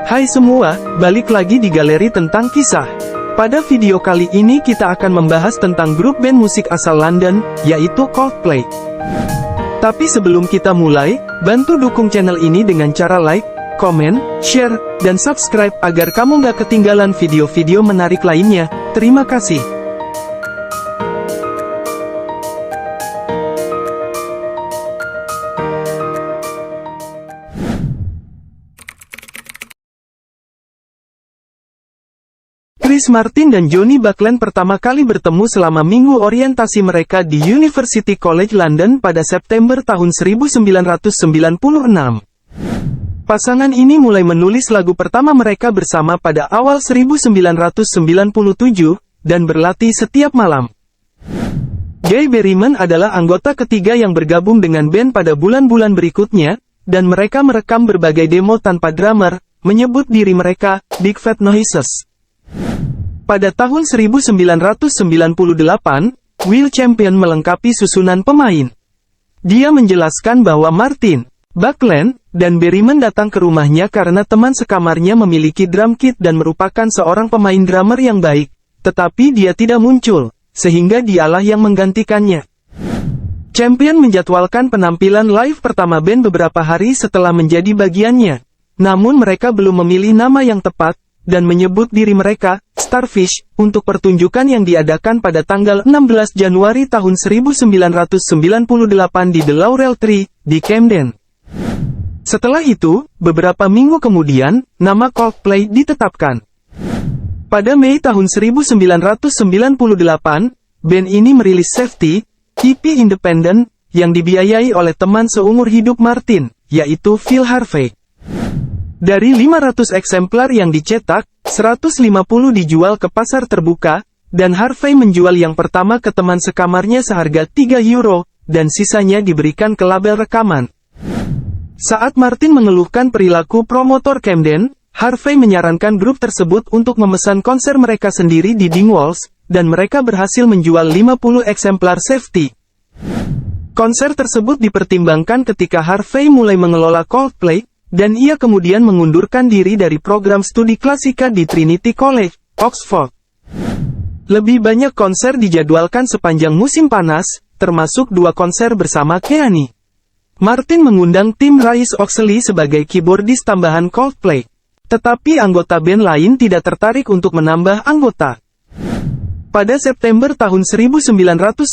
Hai semua, balik lagi di galeri tentang kisah. Pada video kali ini kita akan membahas tentang grup band musik asal London, yaitu Coldplay. Tapi sebelum kita mulai, bantu dukung channel ini dengan cara like, komen, share, dan subscribe agar kamu gak ketinggalan video-video menarik lainnya. Terima kasih. Chris Martin dan Johnny Buckland pertama kali bertemu selama minggu orientasi mereka di University College London pada September tahun 1996. Pasangan ini mulai menulis lagu pertama mereka bersama pada awal 1997, dan berlatih setiap malam. Guy Berryman adalah anggota ketiga yang bergabung dengan band pada bulan-bulan berikutnya, dan mereka merekam berbagai demo tanpa drummer, menyebut diri mereka, Big Fat Noises. Pada tahun 1998, Will Champion melengkapi susunan pemain. Dia menjelaskan bahwa Martin, Buckland, dan Berryman datang ke rumahnya karena teman sekamarnya memiliki drum kit dan merupakan seorang pemain drummer yang baik, tetapi dia tidak muncul, sehingga dialah yang menggantikannya. Champion menjadwalkan penampilan live pertama band beberapa hari setelah menjadi bagiannya. Namun mereka belum memilih nama yang tepat, dan menyebut diri mereka, Starfish, untuk pertunjukan yang diadakan pada tanggal 16 Januari tahun 1998 di The Laurel Tree, di Camden. Setelah itu, beberapa minggu kemudian, nama Coldplay ditetapkan. Pada Mei tahun 1998, band ini merilis Safety, EP independen, yang dibiayai oleh teman seumur hidup Martin, yaitu Phil Harvey. Dari 500 eksemplar yang dicetak, 150 dijual ke pasar terbuka, dan Harvey menjual yang pertama ke teman sekamarnya seharga €3, dan sisanya diberikan ke label rekaman. Saat Martin mengeluhkan perilaku promotor Camden, Harvey menyarankan grup tersebut untuk memesan konser mereka sendiri di Dingwalls, dan mereka berhasil menjual 50 eksemplar Safety. Konser tersebut dipertimbangkan ketika Harvey mulai mengelola Coldplay, dan ia kemudian mengundurkan diri dari program studi klasika di Trinity College, Oxford. Lebih banyak konser dijadwalkan sepanjang musim panas, termasuk 2 konser bersama Keane. Martin mengundang Tim Rice-Oxley sebagai keyboardis tambahan Coldplay. Tetapi anggota band lain tidak tertarik untuk menambah anggota. Pada September tahun 1998,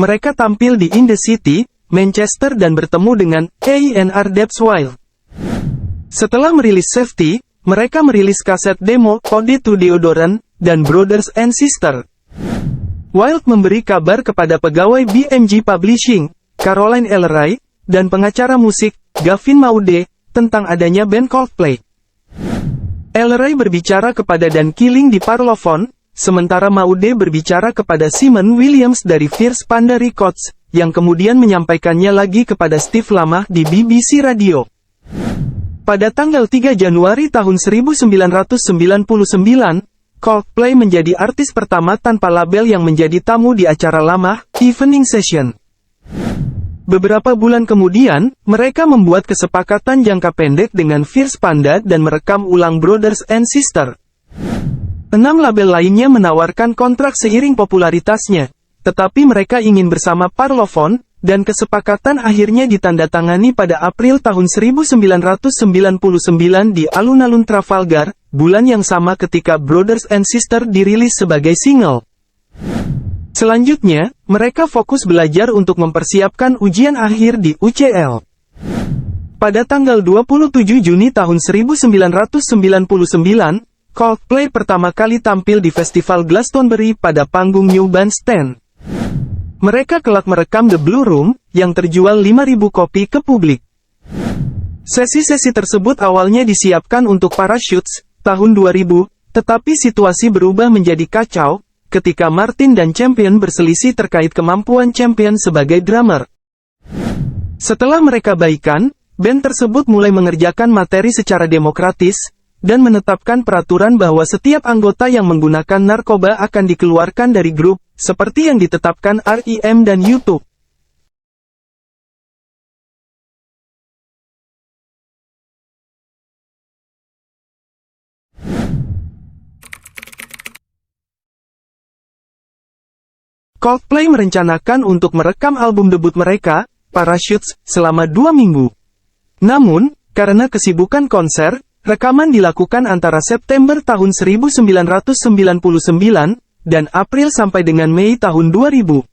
mereka tampil di In the City, Manchester dan bertemu dengan A&R Debswild. Setelah merilis Safety, mereka merilis kaset demo Ode to Deodorant dan Brothers and Sisters. Wild memberi kabar kepada pegawai BMG Publishing, Caroline Elleray, dan pengacara musik, Gavin Maude, tentang adanya band Coldplay. Elleray berbicara kepada Dan Killing di Parlophone, sementara Maude berbicara kepada Simon Williams dari Fierce Panda Records, yang kemudian menyampaikannya lagi kepada Steve Lamach di BBC Radio. Pada tanggal 3 Januari tahun 1999, Coldplay menjadi artis pertama tanpa label yang menjadi tamu di acara Lamach Evening Session. Beberapa bulan kemudian, mereka membuat kesepakatan jangka pendek dengan Fierce Panda dan merekam ulang Brothers and Sisters. 6 label lainnya menawarkan kontrak seiring popularitasnya. Tetapi mereka ingin bersama Parlophone, dan kesepakatan akhirnya ditandatangani pada April tahun 1999 di alun-alun Trafalgar, bulan yang sama ketika Brothers and Sisters dirilis sebagai single. Selanjutnya, mereka fokus belajar untuk mempersiapkan ujian akhir di UCL. Pada tanggal 27 Juni tahun 1999, Coldplay pertama kali tampil di Festival Glastonbury pada panggung New Bandstand. Mereka kelak merekam The Blue Room, yang terjual 5.000 kopi ke publik. Sesi-sesi tersebut awalnya disiapkan untuk Parachutes, tahun 2000, tetapi situasi berubah menjadi kacau, ketika Martin dan Champion berselisih terkait kemampuan Champion sebagai drummer. Setelah mereka baikan, band tersebut mulai mengerjakan materi secara demokratis, dan menetapkan peraturan bahwa setiap anggota yang menggunakan narkoba akan dikeluarkan dari grup, seperti yang ditetapkan REM dan YouTube. Coldplay merencanakan untuk merekam album debut mereka, Parachutes, selama 2 minggu. Namun, karena kesibukan konser, rekaman dilakukan antara September tahun 1999, dan April sampai dengan Mei tahun 2000.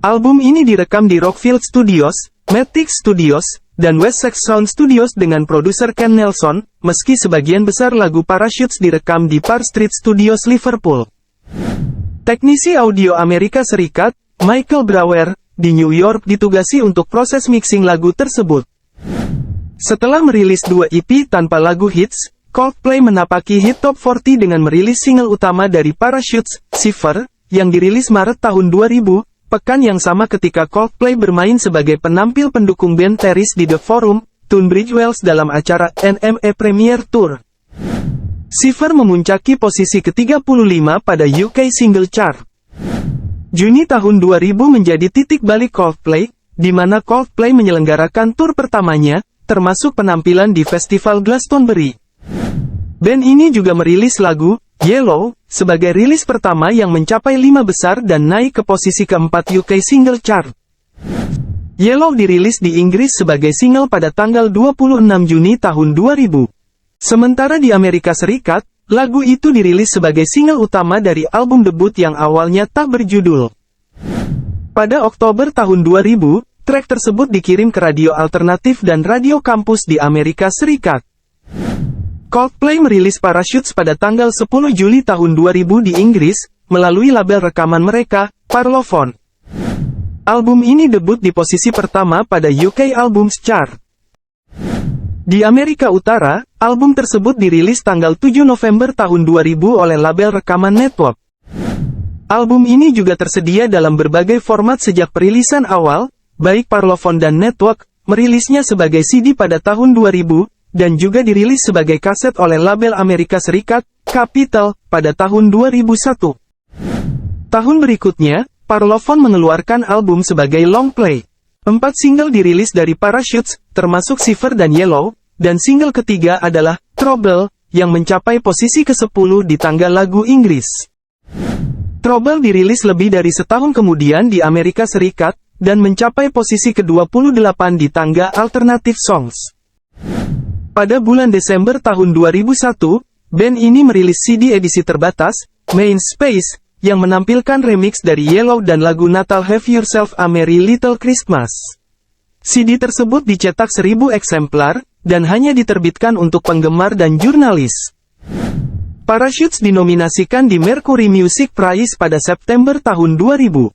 Album ini direkam di Rockfield Studios, Matic Studios, dan Wessex Sound Studios dengan produser Ken Nelson, meski sebagian besar lagu Parachutes direkam di Park Street Studios Liverpool. Teknisi audio Amerika Serikat, Michael Brower, di New York ditugasi untuk proses mixing lagu tersebut. Setelah merilis 2 EP tanpa lagu hits, Coldplay menapaki hit top 40 dengan merilis single utama dari Parachutes, Shiver, yang dirilis Maret tahun 2000, pekan yang sama ketika Coldplay bermain sebagai penampil pendukung band Terrace di The Forum, Tunbridge Wells dalam acara NME Premier Tour. Shiver memuncaki posisi ke-35 pada UK Single Chart. Juni tahun 2000 menjadi titik balik Coldplay, di mana Coldplay menyelenggarakan tur pertamanya, termasuk penampilan di Festival Glastonbury. Band ini juga merilis lagu Yellow sebagai rilis pertama yang mencapai 5 besar dan naik ke posisi keempat UK Single Chart. Yellow dirilis di Inggris sebagai single pada tanggal 26 Juni tahun 2000. Sementara di Amerika Serikat, lagu itu dirilis sebagai single utama dari album debut yang awalnya tak berjudul. Pada Oktober tahun 2000, track tersebut dikirim ke radio alternatif dan radio kampus di Amerika Serikat. Coldplay merilis Parachutes pada tanggal 10 Juli tahun 2000 di Inggris, melalui label rekaman mereka, Parlophone. Album ini debut di posisi pertama pada UK Albums Chart. Di Amerika Utara, album tersebut dirilis tanggal 7 November tahun 2000 oleh label rekaman Network. Album ini juga tersedia dalam berbagai format sejak perilisan awal, baik Parlophone dan Network, merilisnya sebagai CD pada tahun 2000, dan juga dirilis sebagai kaset oleh label Amerika Serikat, Capitol, pada tahun 2001. Tahun berikutnya, Parlophone mengeluarkan album sebagai long play. 4 single dirilis dari Parachutes, termasuk Shiver dan Yellow, dan single ketiga adalah Trouble, yang mencapai posisi ke-10 di tangga lagu Inggris. Trouble dirilis lebih dari setahun kemudian di Amerika Serikat, dan mencapai posisi ke-28 di tangga Alternative Songs. Pada bulan Desember tahun 2001, band ini merilis CD edisi terbatas, Main Space, yang menampilkan remix dari Yellow dan lagu Natal Have Yourself a Merry Little Christmas. CD tersebut dicetak 1000 eksemplar, dan hanya diterbitkan untuk penggemar dan jurnalis. Parachutes dinominasikan di Mercury Music Prize pada September tahun 2000.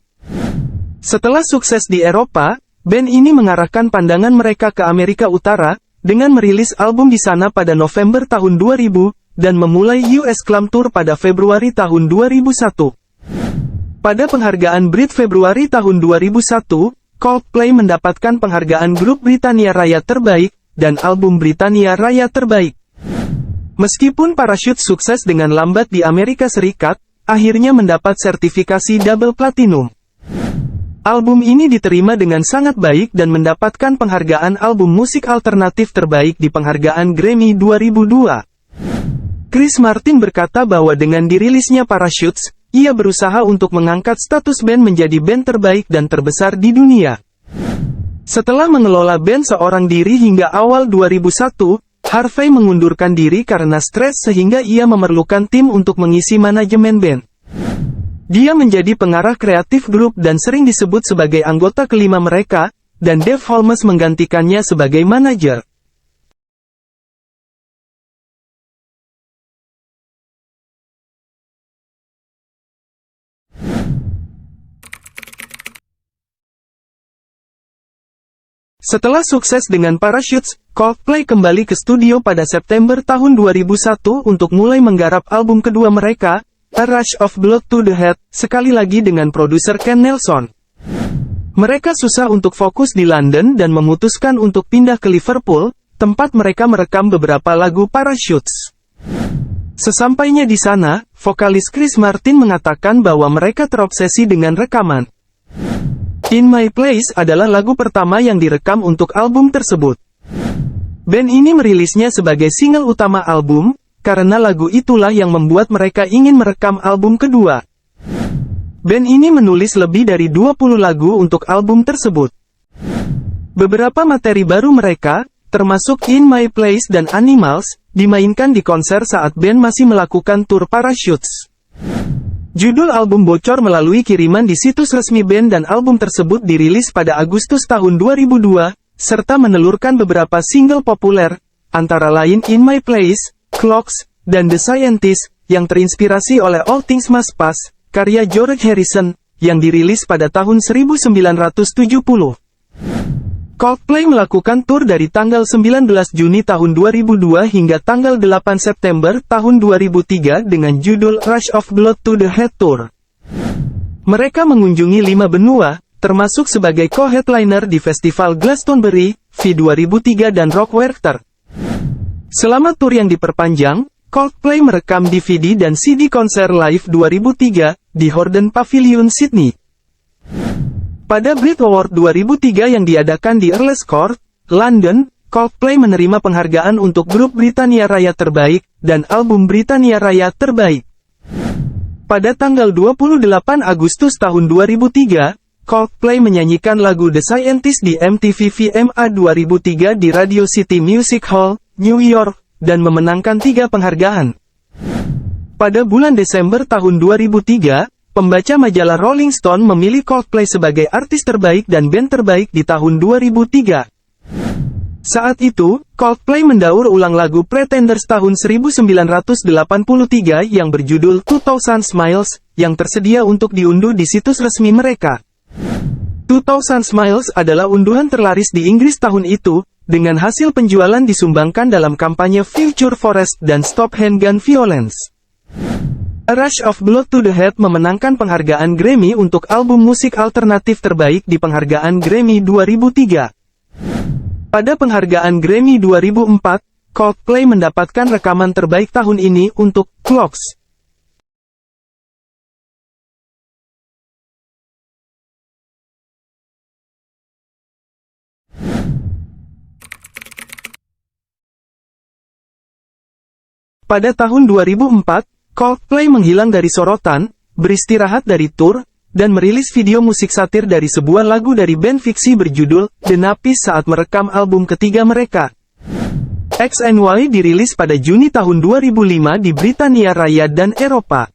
Setelah sukses di Eropa, band ini mengarahkan pandangan mereka ke Amerika Utara, dengan merilis album di sana pada November tahun 2000, dan memulai US Glam Tour pada Februari tahun 2001. Pada penghargaan Brit Februari tahun 2001, Coldplay mendapatkan penghargaan grup Britania Raya terbaik, dan album Britania Raya terbaik. Meskipun Parachutes sukses dengan lambat di Amerika Serikat, akhirnya mendapat sertifikasi double platinum. Album ini diterima dengan sangat baik dan mendapatkan penghargaan album musik alternatif terbaik di penghargaan Grammy 2002. Chris Martin berkata bahwa dengan dirilisnya Parachutes, ia berusaha untuk mengangkat status band menjadi band terbaik dan terbesar di dunia. Setelah mengelola band seorang diri hingga awal 2001, Harvey mengundurkan diri karena stres sehingga ia memerlukan tim untuk mengisi manajemen band. Dia menjadi pengarah kreatif grup dan sering disebut sebagai anggota kelima mereka, dan Dave Holmes menggantikannya sebagai manajer. Setelah sukses dengan Parachutes, Coldplay kembali ke studio pada September tahun 2001 untuk mulai menggarap album kedua mereka, A Rush of Blood to the Head, sekali lagi dengan produser Ken Nelson. Mereka susah untuk fokus di London dan memutuskan untuk pindah ke Liverpool, tempat mereka merekam beberapa lagu Parachutes. Sesampainya di sana, vokalis Chris Martin mengatakan bahwa mereka terobsesi dengan rekaman. In My Place adalah lagu pertama yang direkam untuk album tersebut. Band ini merilisnya sebagai single utama album, karena lagu itulah yang membuat mereka ingin merekam album kedua. Band ini menulis lebih dari 20 lagu untuk album tersebut. Beberapa materi baru mereka, termasuk In My Place dan Animals, dimainkan di konser saat band masih melakukan tur Parachutes. Judul album bocor melalui kiriman di situs resmi band dan album tersebut dirilis pada Agustus tahun 2002, serta menelurkan beberapa single populer, antara lain In My Place, Clocks, dan The Scientist, yang terinspirasi oleh All Things Must Pass, karya George Harrison, yang dirilis pada tahun 1970. Coldplay melakukan tur dari tanggal 19 Juni tahun 2002 hingga tanggal 8 September tahun 2003 dengan judul Rush of Blood to the Head Tour. Mereka mengunjungi 5 benua, termasuk sebagai co-headliner di Festival Glastonbury, V2003 dan Rock Werchter. Selama tur yang diperpanjang, Coldplay merekam DVD dan CD konser live 2003, di Hordern Pavilion, Sydney. Pada Brit Award 2003 yang diadakan di Earls Court, London, Coldplay menerima penghargaan untuk grup Britania Raya terbaik, dan album Britania Raya terbaik. Pada tanggal 28 Agustus tahun 2003, Coldplay menyanyikan lagu The Scientist di MTV VMA 2003 di Radio City Music Hall, New York, dan memenangkan 3 penghargaan. Pada bulan Desember tahun 2003, pembaca majalah Rolling Stone memilih Coldplay sebagai artis terbaik dan band terbaik di tahun 2003. Saat itu, Coldplay mendaur ulang lagu Pretenders tahun 1983 yang berjudul 2000 Smiles, yang tersedia untuk diunduh di situs resmi mereka. 2000 Smiles adalah unduhan terlaris di Inggris tahun itu, dengan hasil penjualan disumbangkan dalam kampanye Future Forest dan Stop Handgun Violence. A Rush of Blood to the Head memenangkan penghargaan Grammy untuk album musik alternatif terbaik di penghargaan Grammy 2003. Pada penghargaan Grammy 2004, Coldplay mendapatkan rekaman terbaik tahun ini untuk Clocks. Pada tahun 2004, Coldplay menghilang dari sorotan, beristirahat dari tur, dan merilis video musik satir dari sebuah lagu dari band fiksi berjudul The Nappies saat merekam album ketiga mereka. XNY dirilis pada Juni tahun 2005 di Britania Raya dan Eropa.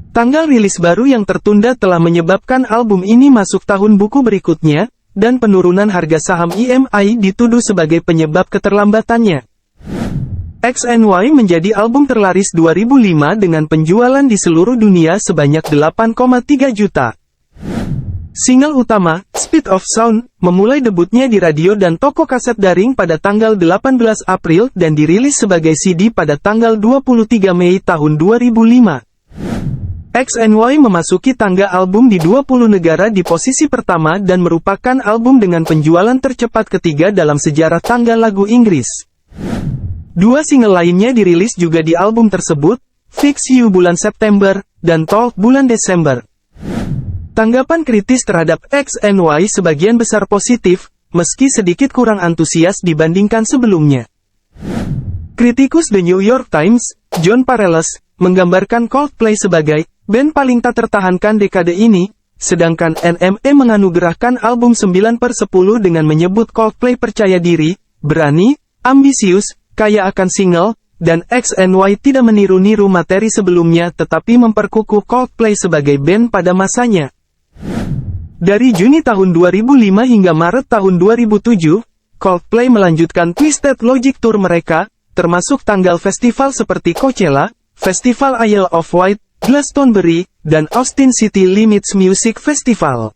Tanggal rilis baru yang tertunda telah menyebabkan album ini masuk tahun buku berikutnya, dan penurunan harga saham EMI dituduh sebagai penyebab keterlambatannya. XNY menjadi album terlaris 2005 dengan penjualan di seluruh dunia sebanyak 8,3 juta. Single utama, Speed of Sound, memulai debutnya di radio dan toko kaset daring pada tanggal 18 April dan dirilis sebagai CD pada tanggal 23 Mei tahun 2005. XNY memasuki tangga album di 20 negara di posisi pertama dan merupakan album dengan penjualan tercepat ketiga dalam sejarah tangga lagu Inggris. 2 single lainnya dirilis juga di album tersebut, Fix You bulan September, dan Talk bulan Desember. Tanggapan kritis terhadap XNY sebagian besar positif, meski sedikit kurang antusias dibandingkan sebelumnya. Kritikus The New York Times, John Pareles, menggambarkan Coldplay sebagai band paling tak tertahankan dekade ini, sedangkan NME menganugerahkan album 9/10 dengan menyebut Coldplay percaya diri, berani, ambisius, kaya akan single, dan XNY tidak meniru-niru materi sebelumnya tetapi memperkukuh Coldplay sebagai band pada masanya. Dari Juni tahun 2005 hingga Maret tahun 2007, Coldplay melanjutkan Twisted Logic Tour mereka, termasuk tanggal festival seperti Coachella, Festival Isle of Wight, Glastonbury, dan Austin City Limits Music Festival.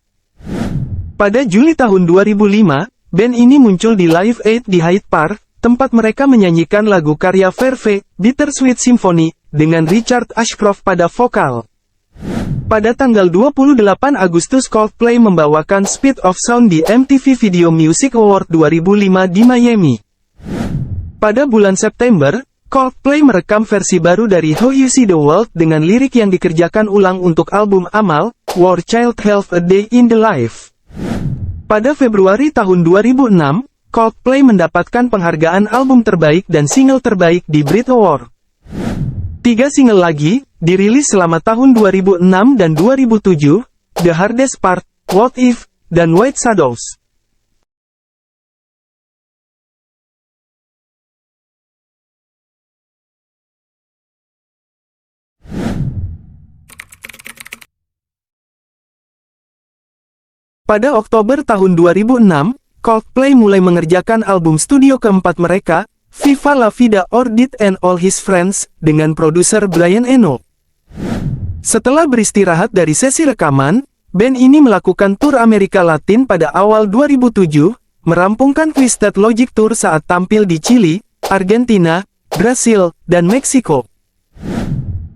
Pada Juli tahun 2005, band ini muncul di Live Aid di Hyde Park, tempat mereka menyanyikan lagu karya Verve, Bittersweet Symphony, dengan Richard Ashcroft pada vokal. Pada tanggal 28 Agustus Coldplay membawakan Speed of Sound di MTV Video Music Award 2005 di Miami. Pada bulan September, Coldplay merekam versi baru dari How You See the World dengan lirik yang dikerjakan ulang untuk album Amal, War Child Health A Day in the Life. Pada Februari tahun 2006, Coldplay mendapatkan penghargaan album terbaik dan single terbaik di Brit Award. 3 single lagi, Dirilis selama tahun 2006 dan 2007, The Hardest Part, What If, dan White Shadows. Pada Oktober tahun 2006, Coldplay mulai mengerjakan album studio keempat mereka, Viva La Vida Ordit and All His Friends, dengan produser Brian Eno. Setelah beristirahat dari sesi rekaman, band ini melakukan tur Amerika Latin pada awal 2007, merampungkan Twisted Logic Tour saat tampil di Chili, Argentina, Brasil, dan Meksiko.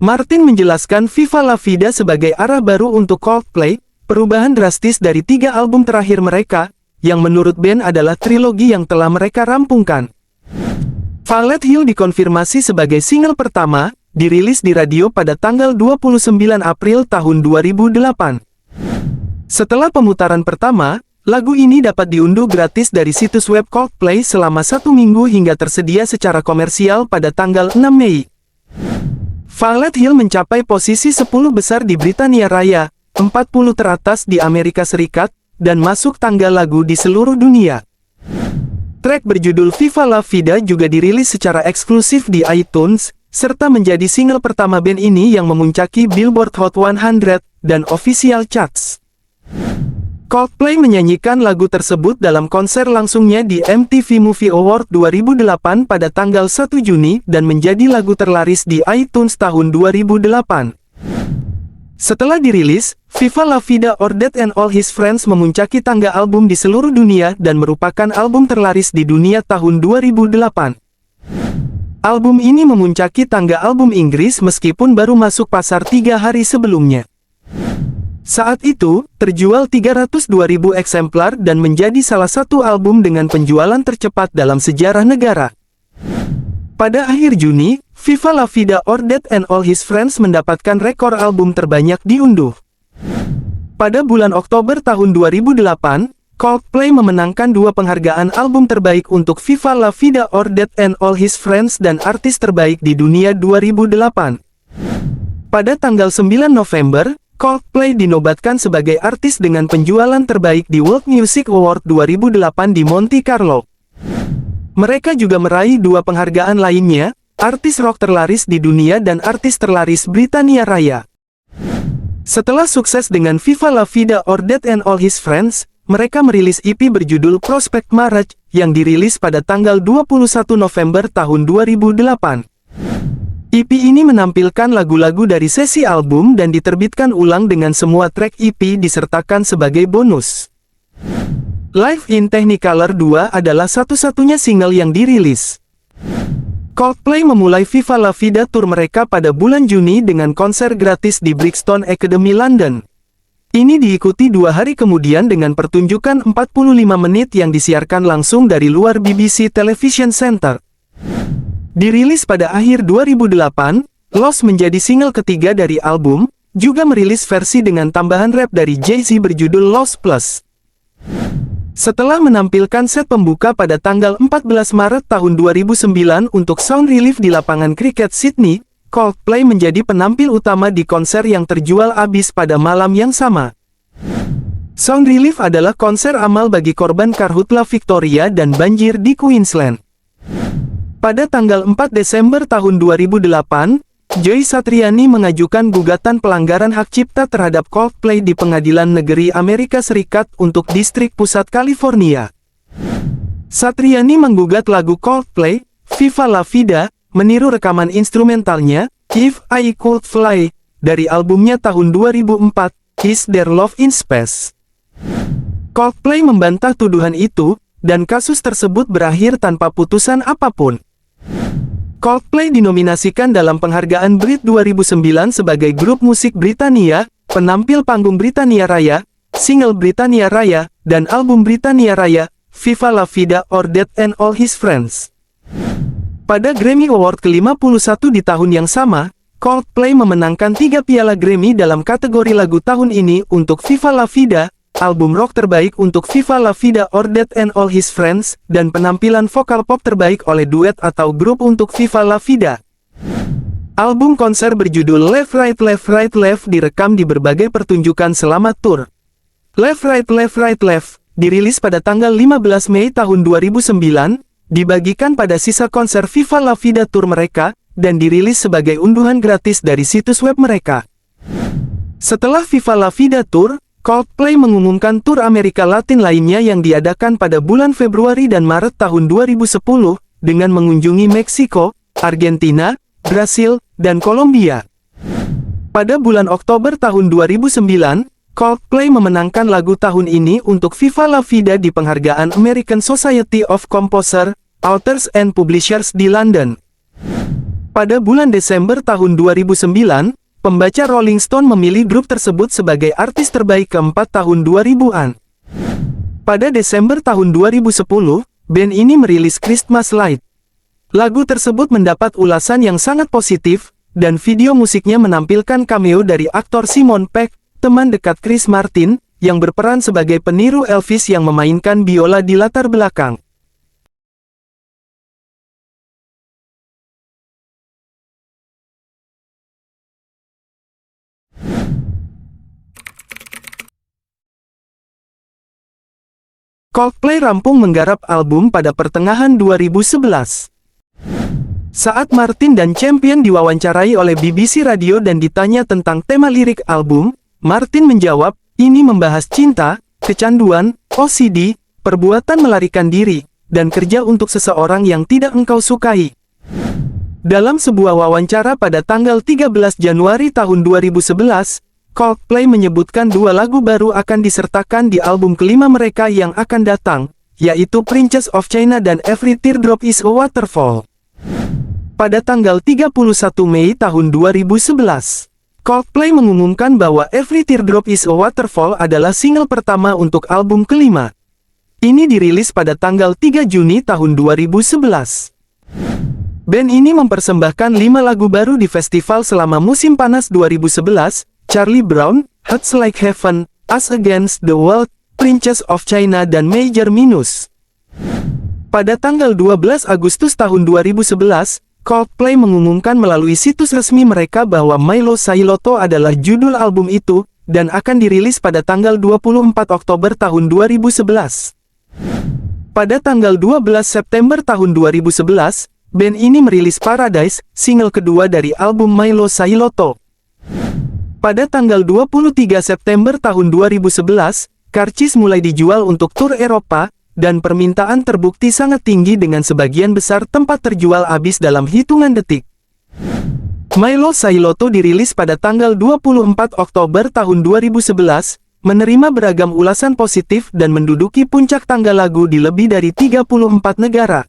Martin menjelaskan Viva La Vida sebagai arah baru untuk Coldplay, perubahan drastis dari 3 album terakhir mereka, yang menurut band adalah trilogi yang telah mereka rampungkan. Violet Hill dikonfirmasi sebagai single pertama, dirilis di radio pada tanggal 29 April tahun 2008. Setelah pemutaran pertama, lagu ini dapat diunduh gratis dari situs web Coldplay selama 1 minggu hingga tersedia secara komersial pada tanggal 6 Mei. Violet Hill mencapai posisi 10 besar di Britania Raya, 40 teratas di Amerika Serikat, dan masuk tangga lagu di seluruh dunia. Track berjudul Viva La Vida juga dirilis secara eksklusif di iTunes, serta menjadi single pertama band ini yang memuncaki Billboard Hot 100 dan Official Charts. Coldplay menyanyikan lagu tersebut dalam konser langsungnya di MTV Movie Award 2008 pada tanggal 1 Juni dan menjadi lagu terlaris di iTunes tahun 2008. Setelah dirilis, Viva La Vida Ordit and All His Friends memuncaki tangga album di seluruh dunia dan merupakan album terlaris di dunia tahun 2008. Album ini memuncaki tangga album Inggris meskipun baru masuk pasar 3 hari sebelumnya. Saat itu, terjual 302.000 eksemplar dan menjadi salah satu album dengan penjualan tercepat dalam sejarah negara. Pada akhir Juni, Viva La Vida Ordit and All His Friends mendapatkan rekor album terbanyak diunduh. Pada bulan Oktober tahun 2008, Coldplay memenangkan 2 penghargaan album terbaik untuk Viva La Vida Ordit and All His Friends dan artis terbaik di dunia 2008. Pada tanggal 9 November, Coldplay dinobatkan sebagai artis dengan penjualan terbaik di World Music Award 2008 di Monte Carlo. Mereka juga meraih 2 penghargaan lainnya, artis rock terlaris di dunia dan artis terlaris Britania Raya. Setelah sukses dengan Viva La Vida Ordit and All His Friends, mereka merilis EP berjudul Prospect Marriage, yang dirilis pada tanggal 21 November tahun 2008. EP ini menampilkan lagu-lagu dari sesi album dan diterbitkan ulang dengan semua track EP disertakan sebagai bonus. Live in Technicolor 2 adalah satu-satunya single yang dirilis. Coldplay memulai Viva La Vida Tour mereka pada bulan Juni dengan konser gratis di Brixton Academy London. Ini diikuti 2 hari kemudian dengan pertunjukan 45 menit yang disiarkan langsung dari luar BBC Television Center. Dirilis pada akhir 2008, Lost menjadi single ketiga dari album, juga merilis versi dengan tambahan rap dari Jay-Z berjudul Lost Plus. Setelah menampilkan set pembuka pada tanggal 14 Maret tahun 2009 untuk Sound Relief di lapangan kriket Sydney, Coldplay menjadi penampil utama di konser yang terjual habis pada malam yang sama. Sound Relief adalah konser amal bagi korban Karhutla Victoria dan banjir di Queensland. Pada tanggal 4 Desember tahun 2008, Joy Satriani mengajukan gugatan pelanggaran hak cipta terhadap Coldplay di Pengadilan Negeri Amerika Serikat untuk Distrik Pusat California. Satriani menggugat lagu Coldplay, Viva La Vida, meniru rekaman instrumentalnya, If I Could Fly, dari albumnya tahun 2004, Is There Love in Space. Coldplay membantah tuduhan itu, dan kasus tersebut berakhir tanpa putusan apapun. Coldplay dinominasikan dalam penghargaan Brit 2009 sebagai grup musik Britania, penampil panggung Britania Raya, single Britania Raya, dan album Britania Raya, Viva La Vida Ordit and All His Friends. Pada Grammy Award ke-51 di tahun yang sama, Coldplay memenangkan 3 piala Grammy dalam kategori lagu tahun ini untuk Viva La Vida, album rock terbaik untuk Viva La Vida Ordit and All His Friends, dan penampilan vokal pop terbaik oleh duet atau grup untuk Viva La Vida. Album konser berjudul Left Right Left Right Left direkam di berbagai pertunjukan selama tur. Left Right Left Right Left dirilis pada tanggal 15 Mei tahun 2009, dibagikan pada sisa konser Viva La Vida Tour mereka, dan dirilis sebagai unduhan gratis dari situs web mereka. Setelah Viva La Vida Tour, Coldplay mengumumkan tur Amerika Latin lainnya yang diadakan pada bulan Februari dan Maret tahun 2010, dengan mengunjungi Meksiko, Argentina, Brasil, dan Kolombia. Pada bulan Oktober tahun 2009, Coldplay memenangkan lagu tahun ini untuk Viva La Vida di penghargaan American Society of Composers, Authors and Publishers di London. Pada bulan Desember tahun 2009, pembaca Rolling Stone memilih grup tersebut sebagai artis terbaik keempat tahun 2000-an. Pada Desember tahun 2010, band ini merilis Christmas Light. Lagu tersebut mendapat ulasan yang sangat positif, dan video musiknya menampilkan cameo dari aktor Simon Pegg, teman dekat Chris Martin, yang berperan sebagai peniru Elvis yang memainkan biola di latar belakang. Coldplay rampung menggarap album pada pertengahan 2011. Saat Martin dan Champion diwawancarai oleh BBC Radio dan ditanya tentang tema lirik album, Martin menjawab, ini membahas cinta, kecanduan, OCD, perbuatan melarikan diri, dan kerja untuk seseorang yang tidak engkau sukai. Dalam sebuah wawancara pada tanggal 13 Januari tahun 2011, Coldplay menyebutkan dua lagu baru akan disertakan di album kelima mereka yang akan datang, yaitu Princess of China dan Every Teardrop is a Waterfall. Pada tanggal 31 Mei tahun 2011, Coldplay mengumumkan bahwa Every Teardrop is a Waterfall adalah single pertama untuk album kelima. Ini dirilis pada tanggal 3 Juni tahun 2011. Band ini mempersembahkan 5 lagu baru di festival selama musim panas 2011, Charlie Brown, Hearts Like Heaven, Us Against the World, Princess of China dan Major Minus. Pada tanggal 12 Agustus tahun 2011, Coldplay mengumumkan melalui situs resmi mereka bahwa Mylo Xyloto adalah judul album itu, dan akan dirilis pada tanggal 24 Oktober tahun 2011. Pada tanggal 12 September tahun 2011, band ini merilis Paradise, single kedua dari album Mylo Xyloto. Pada tanggal 23 September tahun 2011, karcis mulai dijual untuk tur Eropa, dan permintaan terbukti sangat tinggi dengan sebagian besar tempat terjual habis dalam hitungan detik. Mylo Xyloto dirilis pada tanggal 24 Oktober tahun 2011, menerima beragam ulasan positif dan menduduki puncak tangga lagu di lebih dari 34 negara.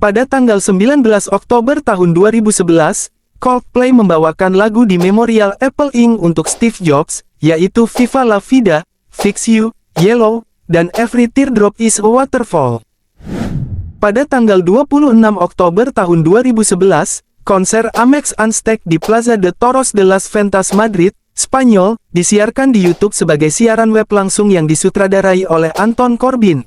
Pada tanggal 19 Oktober tahun 2011, Coldplay membawakan lagu di Memorial Apple Inc. untuk Steve Jobs, yaitu Viva La Vida, Fix You, Yellow, dan Every Teardrop is a Waterfall. Pada tanggal 26 Oktober tahun 2011, konser Amex Unstacked di Plaza de Toros de las Ventas Madrid, Spanyol, disiarkan di YouTube sebagai siaran web langsung yang disutradarai oleh Anton Corbijn.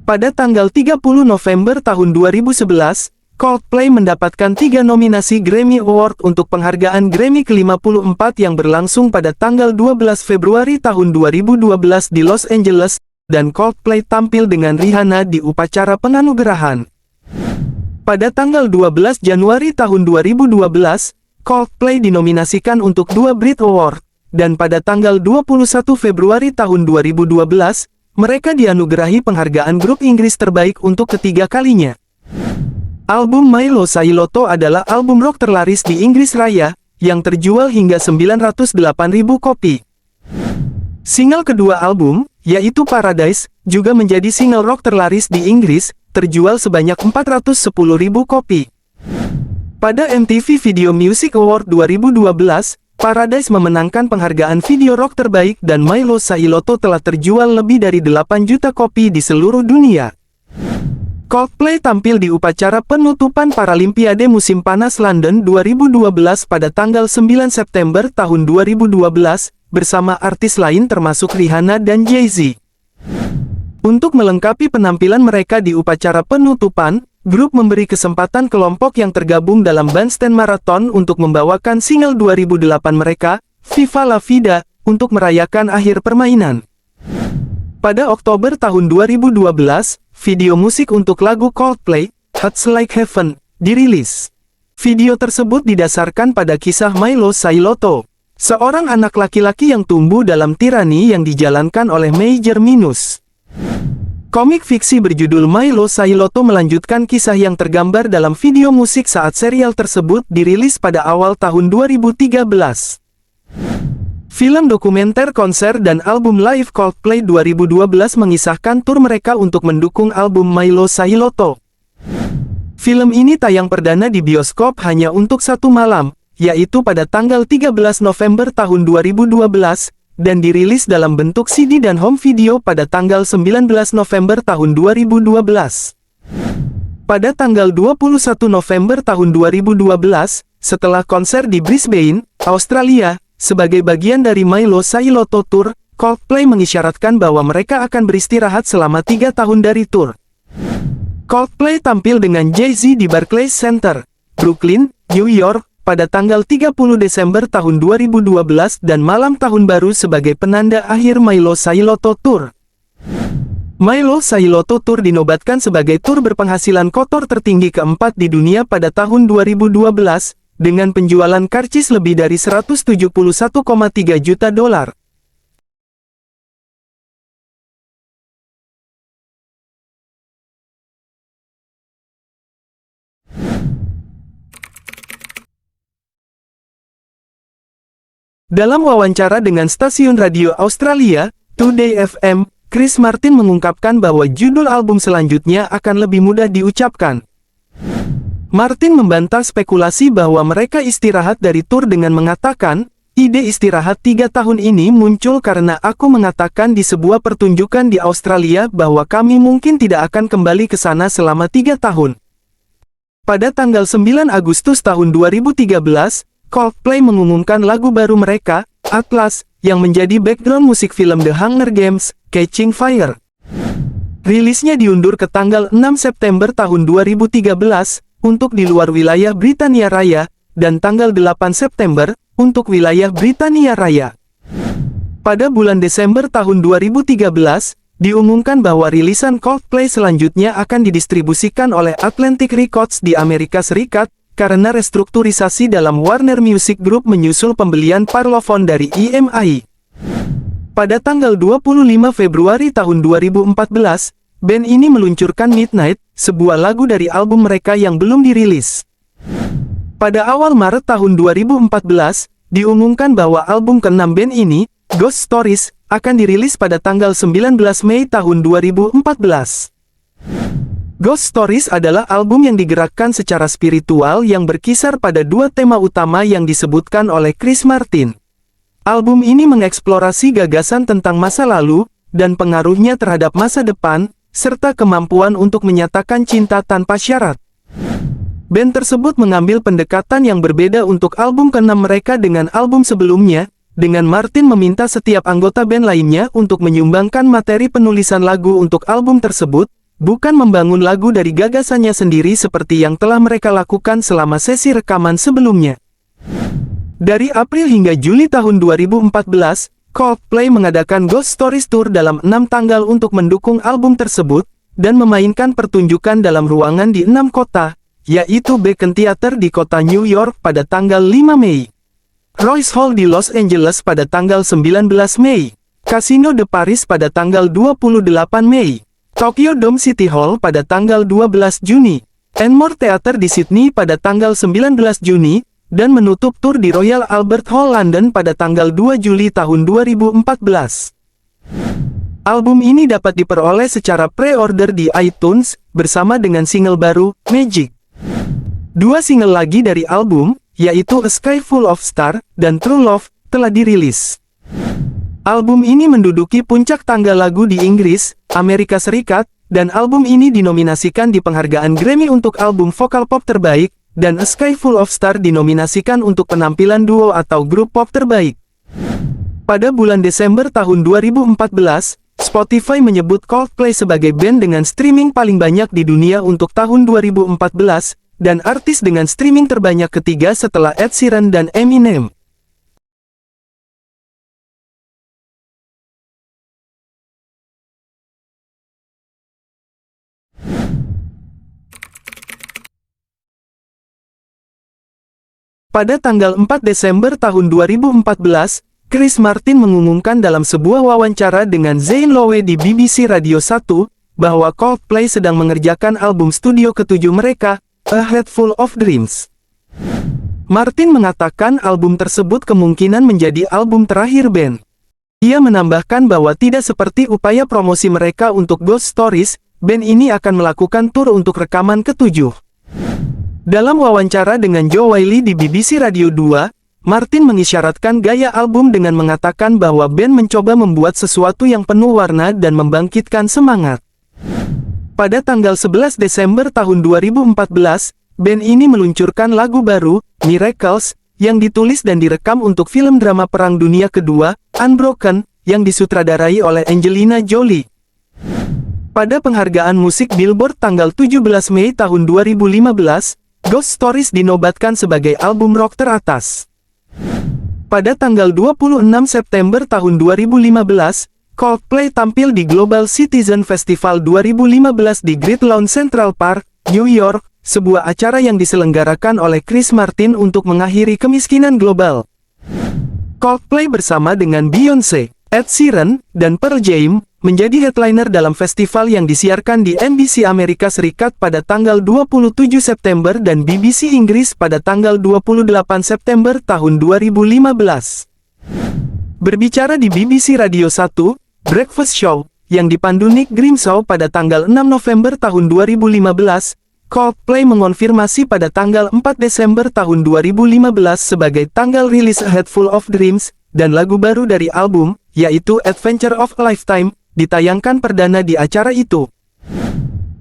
Pada tanggal 30 November tahun 2011, Coldplay mendapatkan 3 nominasi Grammy Award untuk penghargaan Grammy ke-54 yang berlangsung pada tanggal 12 Februari tahun 2012 di Los Angeles, dan Coldplay tampil dengan Rihanna di upacara penganugerahan. Pada tanggal 12 Januari tahun 2012, Coldplay dinominasikan untuk 2 Brit Award, dan pada tanggal 21 Februari tahun 2012, mereka dianugerahi penghargaan grup Inggris terbaik untuk ketiga kalinya. Album Mylo Xyloto adalah album rock terlaris di Inggris Raya, yang terjual hingga 908.000 kopi. Single kedua album, yaitu Paradise, juga menjadi single rock terlaris di Inggris, terjual sebanyak 410.000 kopi. Pada MTV Video Music Award 2012, Paradise memenangkan penghargaan video rock terbaik dan Mylo Xyloto telah terjual lebih dari 8 juta kopi di seluruh dunia. Coldplay tampil di upacara penutupan Paralimpiade Musim Panas London 2012 pada tanggal 9 September tahun 2012, bersama artis lain termasuk Rihanna dan Jay-Z. Untuk melengkapi penampilan mereka di upacara penutupan, Grup memberi kesempatan kelompok yang tergabung dalam Bandstand Marathon untuk membawakan single 2008 mereka, Viva La Vida, untuk merayakan akhir permainan. Pada Oktober tahun 2012, video musik untuk lagu Coldplay, Hearts Like Heaven, dirilis. Video tersebut didasarkan pada kisah Milo Sailoto, seorang anak laki-laki yang tumbuh dalam tirani yang dijalankan oleh Major Minus. Komik fiksi berjudul Milo Sailoto melanjutkan kisah yang tergambar dalam video musik saat serial tersebut dirilis pada awal tahun 2013. Film dokumenter konser dan album live Coldplay 2012 mengisahkan tur mereka untuk mendukung album Milo Sailoto. Film ini tayang perdana di bioskop hanya untuk satu malam, yaitu pada tanggal 13 November tahun 2012, dan dirilis dalam bentuk CD dan home video pada tanggal 19 November tahun 2012. Pada tanggal 21 November tahun 2012, setelah konser di Brisbane, Australia, sebagai bagian dari Milo Sailoto Tour, Coldplay mengisyaratkan bahwa mereka akan beristirahat selama 3 tahun dari tour. Coldplay tampil dengan Jay-Z di Barclays Center, Brooklyn, New York, pada tanggal 30 Desember tahun 2012 dan malam tahun baru sebagai penanda akhir Milo Sailoto Tour. Milo Sailoto Tour dinobatkan sebagai tur berpenghasilan kotor tertinggi keempat di dunia pada tahun 2012, dengan penjualan karcis lebih dari 171,3 juta dolar. Dalam wawancara dengan stasiun radio Australia, Today FM, Chris Martin mengungkapkan bahwa judul album selanjutnya akan lebih mudah diucapkan. Martin membantah spekulasi bahwa mereka istirahat dari tur dengan mengatakan, ide istirahat 3 tahun ini muncul karena aku mengatakan di sebuah pertunjukan di Australia bahwa kami mungkin tidak akan kembali ke sana selama 3 tahun. Pada tanggal 9 Agustus tahun 2013, Coldplay mengumumkan lagu baru mereka, Atlas, yang menjadi background musik film The Hunger Games, Catching Fire. Rilisnya diundur ke tanggal 6 September tahun 2013, untuk di luar wilayah Britania Raya, dan tanggal 8 September, untuk wilayah Britania Raya. Pada bulan Desember tahun 2013, diumumkan bahwa rilisan Coldplay selanjutnya akan didistribusikan oleh Atlantic Records di Amerika Serikat, karena restrukturisasi dalam Warner Music Group menyusul pembelian Parlophone dari EMI. Pada tanggal 25 Februari tahun 2014, band ini meluncurkan Midnight, sebuah lagu dari album mereka yang belum dirilis. Pada awal Maret tahun 2014, diumumkan bahwa album ke-6 band ini, Ghost Stories, akan dirilis pada tanggal 19 Mei tahun 2014. Ghost Stories adalah album yang digerakkan secara spiritual yang berkisar pada 2 tema utama yang disebutkan oleh Chris Martin. Album ini mengeksplorasi gagasan tentang masa lalu, dan pengaruhnya terhadap masa depan, serta kemampuan untuk menyatakan cinta tanpa syarat. Band tersebut mengambil pendekatan yang berbeda untuk album ke-6 mereka dengan album sebelumnya, dengan Martin meminta setiap anggota band lainnya untuk menyumbangkan materi penulisan lagu untuk album tersebut, bukan membangun lagu dari gagasannya sendiri seperti yang telah mereka lakukan selama sesi rekaman sebelumnya. Dari April hingga Juli tahun 2014, Coldplay mengadakan Ghost Stories Tour dalam 6 tanggal untuk mendukung album tersebut, dan memainkan pertunjukan dalam ruangan di 6 kota, yaitu Beacon Theater di kota New York pada tanggal 5 Mei, Royce Hall di Los Angeles pada tanggal 19 Mei, Casino de Paris pada tanggal 28 Mei, Tokyo Dome City Hall pada tanggal 12 Juni, Enmore Theater di Sydney pada tanggal 19 Juni, dan menutup tur di Royal Albert Hall London pada tanggal 2 Juli tahun 2014. Album ini dapat diperoleh secara pre-order di iTunes, bersama dengan single baru, Magic. 2 single lagi dari album, yaitu A Sky Full of Stars dan True Love, telah dirilis. Album ini menduduki puncak tangga lagu di Inggris, Amerika Serikat, dan album ini dinominasikan di penghargaan Grammy untuk album vokal pop terbaik, dan A Sky Full of Stars dinominasikan untuk penampilan duo atau grup pop terbaik. Pada bulan Desember tahun 2014, Spotify menyebut Coldplay sebagai band dengan streaming paling banyak di dunia untuk tahun 2014, dan artis dengan streaming terbanyak ketiga setelah Ed Sheeran dan Eminem. Pada tanggal 4 Desember tahun 2014, Chris Martin mengumumkan dalam sebuah wawancara dengan Zane Lowe di BBC Radio 1, bahwa Coldplay sedang mengerjakan album studio ketujuh mereka, A Head Full of Dreams. Martin mengatakan album tersebut kemungkinan menjadi album terakhir band. Ia menambahkan bahwa tidak seperti upaya promosi mereka untuk Ghost Stories, band ini akan melakukan tur untuk rekaman ketujuh. Dalam wawancara dengan Joe Wiley di BBC Radio 2, Martin mengisyaratkan gaya album dengan mengatakan bahwa band mencoba membuat sesuatu yang penuh warna dan membangkitkan semangat. Pada tanggal 11 Desember tahun 2014, band ini meluncurkan lagu baru, Miracles, yang ditulis dan direkam untuk film drama Perang Dunia Kedua, Unbroken, yang disutradarai oleh Angelina Jolie. Pada penghargaan musik Billboard tanggal 17 Mei tahun 2015, Ghost Stories dinobatkan sebagai album rock teratas. Pada tanggal 26 September tahun 2015, Coldplay tampil di Global Citizen Festival 2015 di Great Lawn Central Park, New York, sebuah acara yang diselenggarakan oleh Chris Martin untuk mengakhiri kemiskinan global. Coldplay bersama dengan Beyoncé, Ed Sheeran, dan Pearl Jam menjadi headliner dalam festival yang disiarkan di NBC Amerika Serikat pada tanggal 27 September dan BBC Inggris pada tanggal 28 September tahun 2015. Berbicara di BBC Radio 1, Breakfast Show, yang dipandu Nick Grimshaw pada tanggal 6 November tahun 2015, Coldplay mengonfirmasi pada tanggal 4 Desember tahun 2015 sebagai tanggal rilis A Head Full of Dreams, dan lagu baru dari album, yaitu Adventure of a Lifetime, ditayangkan perdana di acara itu.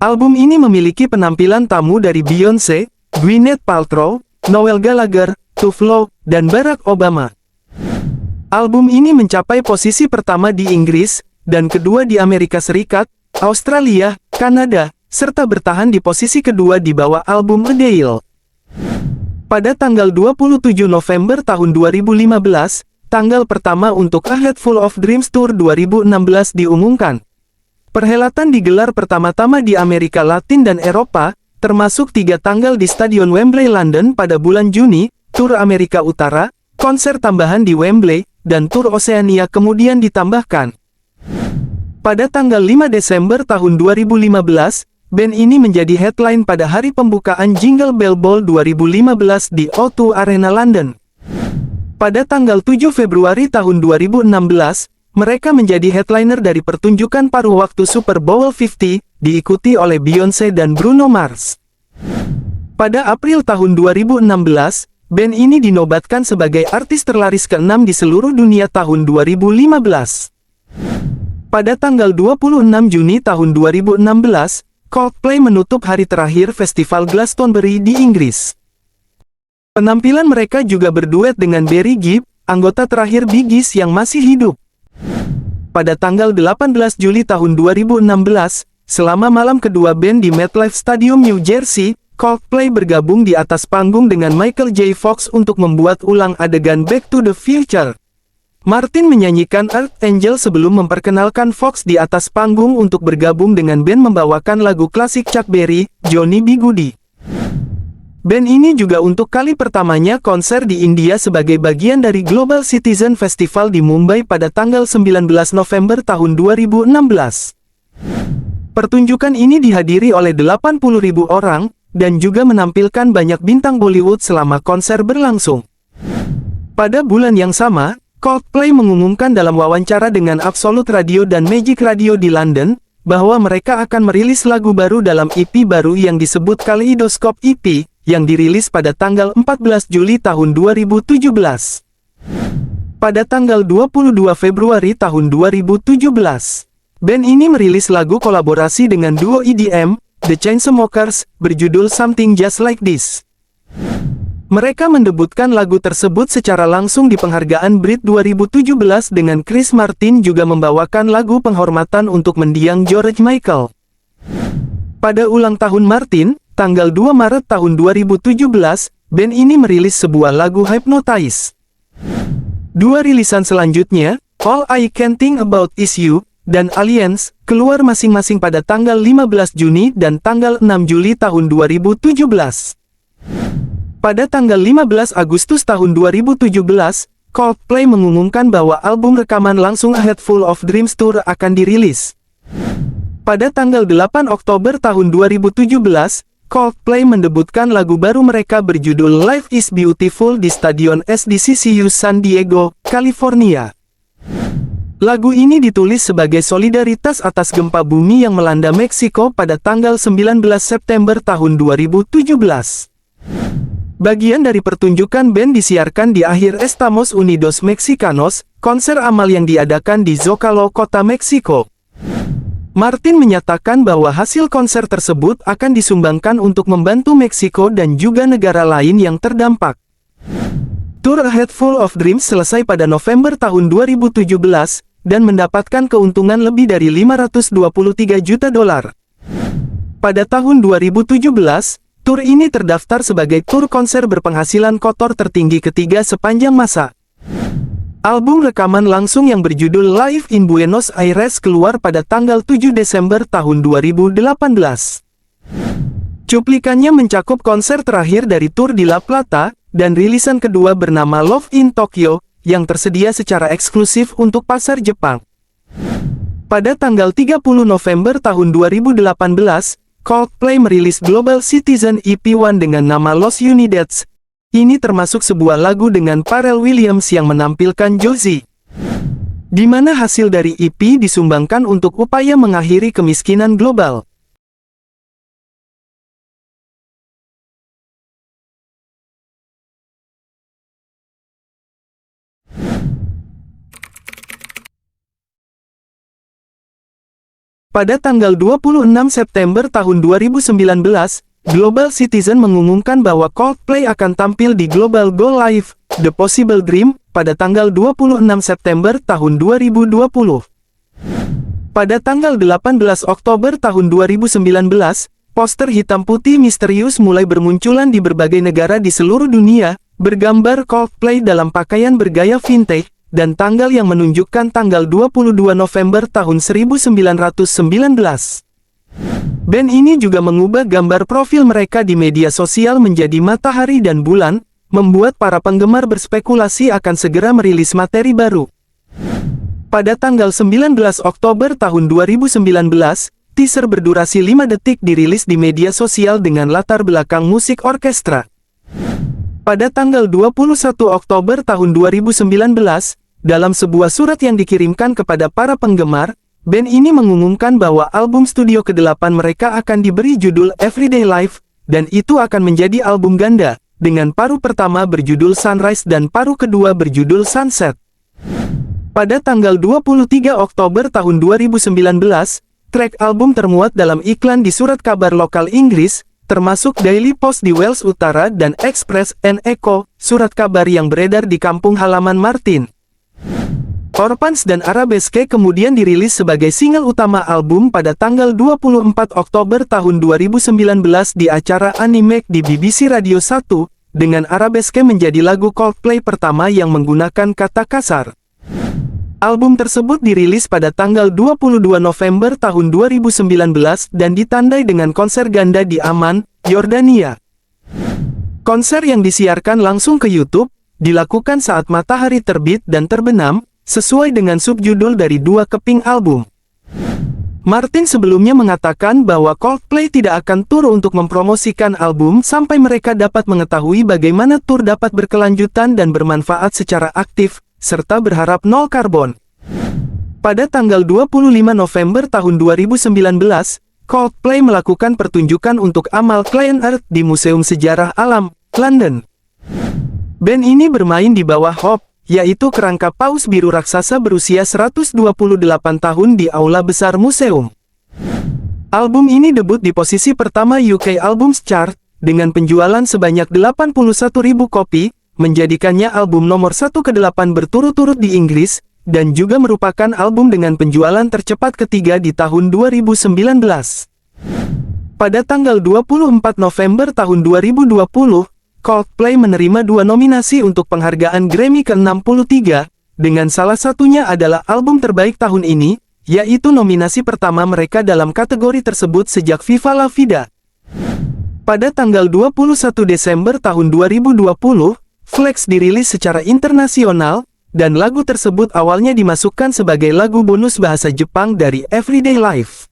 Album ini memiliki penampilan tamu dari Beyoncé, Gwyneth Paltrow, Noel Gallagher, Tove Lo, dan Barack Obama. Album ini mencapai posisi pertama di Inggris, dan kedua di Amerika Serikat, Australia, Kanada, serta bertahan di posisi kedua di bawah album Adele. Pada tanggal 27 November tahun 2015, tanggal pertama untuk A Head Full of Dreams Tour 2016 diumumkan. Perhelatan digelar pertama-tama di Amerika Latin dan Eropa, termasuk 3 tanggal di Stadion Wembley London pada bulan Juni, tur Amerika Utara, konser tambahan di Wembley, dan tur Oseania kemudian ditambahkan. Pada tanggal 5 Desember tahun 2015, band ini menjadi headline pada hari pembukaan Jingle Bell Ball 2015 di O2 Arena London. Pada tanggal 7 Februari tahun 2016, mereka menjadi headliner dari pertunjukan paruh waktu Super Bowl 50, diikuti oleh Beyoncé dan Bruno Mars. Pada April tahun 2016, band ini dinobatkan sebagai artis terlaris ke-6 di seluruh dunia tahun 2015. Pada tanggal 26 Juni tahun 2016, Coldplay menutup hari terakhir Festival Glastonbury di Inggris. Penampilan mereka juga berduet dengan Barry Gibb, anggota terakhir Bee Gees yang masih hidup. Pada tanggal 18 Juli tahun 2016, selama malam kedua band di MetLife Stadium New Jersey, Coldplay bergabung di atas panggung dengan Michael J. Fox untuk membuat ulang adegan Back to the Future. Martin menyanyikan Earth Angel sebelum memperkenalkan Fox di atas panggung untuk bergabung dengan band membawakan lagu klasik Chuck Berry, Johnny B. Goode. Band ini juga untuk kali pertamanya konser di India sebagai bagian dari Global Citizen Festival di Mumbai pada tanggal 19 November tahun 2016. Pertunjukan ini dihadiri oleh 80.000 orang, dan juga menampilkan banyak bintang Bollywood selama konser berlangsung. Pada bulan yang sama, Coldplay mengumumkan dalam wawancara dengan Absolute Radio dan Magic Radio di London, bahwa mereka akan merilis lagu baru dalam EP baru yang disebut Kaleidoscope EP, yang dirilis pada tanggal 14 Juli tahun 2017. Pada tanggal 22 Februari tahun 2017, band ini merilis lagu kolaborasi dengan duo EDM, The Chainsmokers, berjudul Something Just Like This. Mereka mendebutkan lagu tersebut secara langsung di penghargaan Brit 2017 dengan Chris Martin juga membawakan lagu penghormatan untuk mendiang George Michael. Pada ulang tahun Martin, tanggal 2 Maret tahun 2017, band ini merilis sebuah lagu Hypnotize. Dua rilisan selanjutnya, All I Can Think About Is You, dan Aliens, keluar masing-masing pada tanggal 15 Juni dan tanggal 6 Juli tahun 2017. Pada tanggal 15 Agustus tahun 2017, Coldplay mengumumkan bahwa album rekaman langsung A Head Full of Dreams Tour akan dirilis. Pada tanggal 8 Oktober tahun 2017, Coldplay mendebutkan lagu baru mereka berjudul Life is Beautiful di Stadion SDCCU San Diego, California. Lagu ini ditulis sebagai solidaritas atas gempa bumi yang melanda Meksiko pada tanggal 19 September tahun 2017. Bagian dari pertunjukan band disiarkan di akhir Estamos Unidos Mexicanos, konser amal yang diadakan di Zócalo, kota Meksiko. Martin menyatakan bahwa hasil konser tersebut akan disumbangkan untuk membantu Meksiko dan juga negara lain yang terdampak. Tour A Head Full of Dreams selesai pada November tahun 2017, dan mendapatkan keuntungan lebih dari $523 juta. Pada tahun 2017, tur ini terdaftar sebagai tur konser berpenghasilan kotor tertinggi ketiga sepanjang masa. Album rekaman langsung yang berjudul Live in Buenos Aires keluar pada tanggal 7 Desember tahun 2018. Cuplikannya mencakup konser terakhir dari tur di La Plata, dan rilisan kedua bernama Love in Tokyo, yang tersedia secara eksklusif untuk pasar Jepang. Pada tanggal 30 November tahun 2018, Coldplay merilis Global Citizen EP1 dengan nama Los Unides. Ini termasuk sebuah lagu dengan Pharrell Williams yang menampilkan Josie, di mana hasil dari EP disumbangkan untuk upaya mengakhiri kemiskinan global. Pada tanggal 26 September tahun 2019, Global Citizen mengumumkan bahwa Coldplay akan tampil di Global Go Live, The Possible Dream, pada tanggal 26 September tahun 2020. Pada tanggal 18 Oktober tahun 2019, poster hitam putih misterius mulai bermunculan di berbagai negara di seluruh dunia, bergambar Coldplay dalam pakaian bergaya vintage, dan tanggal yang menunjukkan tanggal 22 November tahun 1919. Band ini juga mengubah gambar profil mereka di media sosial menjadi matahari dan bulan, membuat para penggemar berspekulasi akan segera merilis materi baru. Pada tanggal 19 Oktober tahun 2019, teaser berdurasi 5 detik dirilis di media sosial dengan latar belakang musik orkestra. Pada tanggal 21 Oktober tahun 2019, dalam sebuah surat yang dikirimkan kepada para penggemar, band ini mengumumkan bahwa album studio ke-8 mereka akan diberi judul Everyday Life, dan itu akan menjadi album ganda, dengan paruh pertama berjudul Sunrise dan paruh kedua berjudul Sunset. Pada tanggal 23 Oktober tahun 2019, track album termuat dalam iklan di surat kabar lokal Inggris, termasuk Daily Post di Wales Utara dan Express and Echo, surat kabar yang beredar di kampung halaman Martin. Orphans dan Arabesque kemudian dirilis sebagai single utama album pada tanggal 24 Oktober tahun 2019 di acara Animake di BBC Radio 1, dengan Arabesque menjadi lagu Coldplay pertama yang menggunakan kata kasar. Album tersebut dirilis pada tanggal 22 November tahun 2019 dan ditandai dengan konser ganda di Amman, Yordania. Konser yang disiarkan langsung ke YouTube, dilakukan saat matahari terbit dan terbenam, sesuai dengan subjudul dari dua keping album. Martin sebelumnya mengatakan bahwa Coldplay tidak akan tur untuk mempromosikan album sampai mereka dapat mengetahui bagaimana tur dapat berkelanjutan dan bermanfaat secara aktif, serta berharap nol karbon. Pada tanggal 25 November tahun 2019, Coldplay melakukan pertunjukan untuk amal Client Earth di Museum Sejarah Alam, London. Band ini bermain di bawah Hope, yaitu kerangka paus biru raksasa berusia 128 tahun di aula besar museum. Album ini debut di posisi pertama UK Albums Chart, dengan penjualan sebanyak 81.000 kopi, menjadikannya album nomor 1 ke-8 berturut-turut di Inggris, dan juga merupakan album dengan penjualan tercepat ketiga di tahun 2019. Pada tanggal 24 November tahun 2020, Coldplay menerima 2 nominasi untuk penghargaan Grammy ke-63, dengan salah satunya adalah album terbaik tahun ini, yaitu nominasi pertama mereka dalam kategori tersebut sejak Viva La Vida. Pada tanggal 21 Desember tahun 2020, Flex dirilis secara internasional, dan lagu tersebut awalnya dimasukkan sebagai lagu bonus bahasa Jepang dari Everyday Life.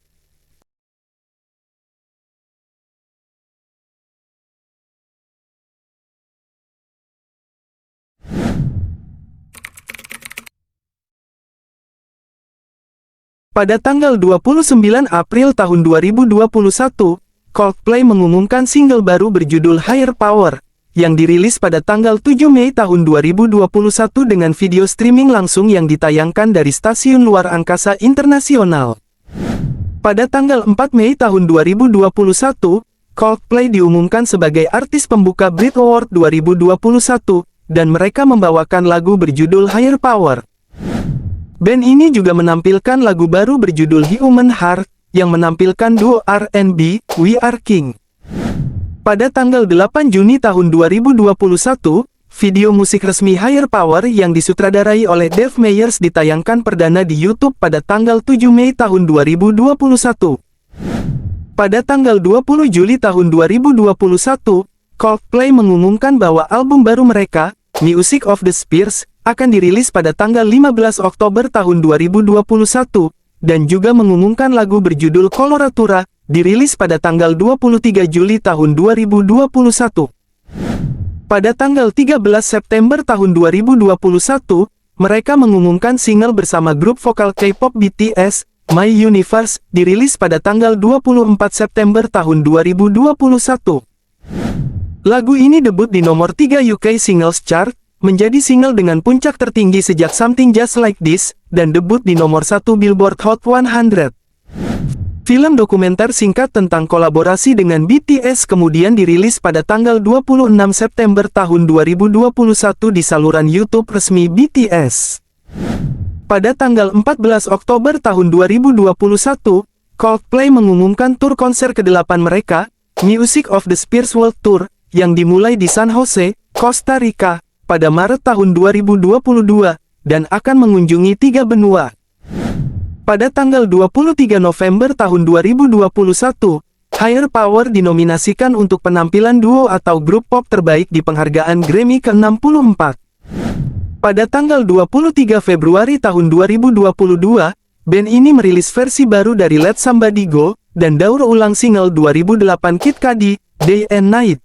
Pada tanggal 29 April tahun 2021, Coldplay mengumumkan single baru berjudul Higher Power, yang dirilis pada tanggal 7 Mei tahun 2021 dengan video streaming langsung yang ditayangkan dari Stasiun Luar Angkasa Internasional. Pada tanggal 4 Mei tahun 2021, Coldplay diumumkan sebagai artis pembuka Brit Award 2021, dan mereka membawakan lagu berjudul Higher Power. Band ini juga menampilkan lagu baru berjudul Human Heart, yang menampilkan duo R&B, We Are King. Pada tanggal 8 Juni tahun 2021, video musik resmi Higher Power yang disutradarai oleh Dave Meyers ditayangkan perdana di YouTube pada tanggal 7 Mei tahun 2021. Pada tanggal 20 Juli tahun 2021, Coldplay mengumumkan bahwa album baru mereka, Music of the Spheres, akan dirilis pada tanggal 15 Oktober tahun 2021, dan juga mengumumkan lagu berjudul Coloratura, dirilis pada tanggal 23 Juli tahun 2021. Pada tanggal 13 September tahun 2021, mereka mengumumkan single bersama grup vokal K-pop BTS, My Universe, dirilis pada tanggal 24 September tahun 2021. Lagu ini debut di nomor 3 UK Singles Chart, menjadi single dengan puncak tertinggi sejak Something Just Like This, dan debut di nomor 1 Billboard Hot 100. Film dokumenter singkat tentang kolaborasi dengan BTS kemudian dirilis pada tanggal 26 September tahun 2021 di saluran YouTube resmi BTS. Pada tanggal 14 Oktober tahun 2021, Coldplay mengumumkan tur konser ke-8 mereka, Music of the Spheres World Tour, yang dimulai di San Jose, Costa Rica, pada Maret tahun 2022, dan akan mengunjungi 3 benua. Pada tanggal 23 November tahun 2021, Higher Power dinominasikan untuk penampilan duo atau grup pop terbaik di penghargaan Grammy ke-64. Pada tanggal 23 Februari tahun 2022, band ini merilis versi baru dari Let Somebody Go, dan daur ulang single 2008 Kid Cudi, Day and Night.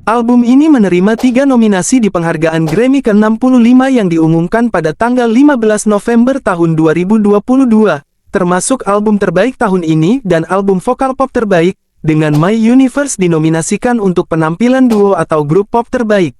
Album ini menerima 3 nominasi di penghargaan Grammy ke-65 yang diumumkan pada tanggal 15 November tahun 2022, termasuk album terbaik tahun ini dan album vokal pop terbaik, dengan My Universe dinominasikan untuk penampilan duo atau grup pop terbaik.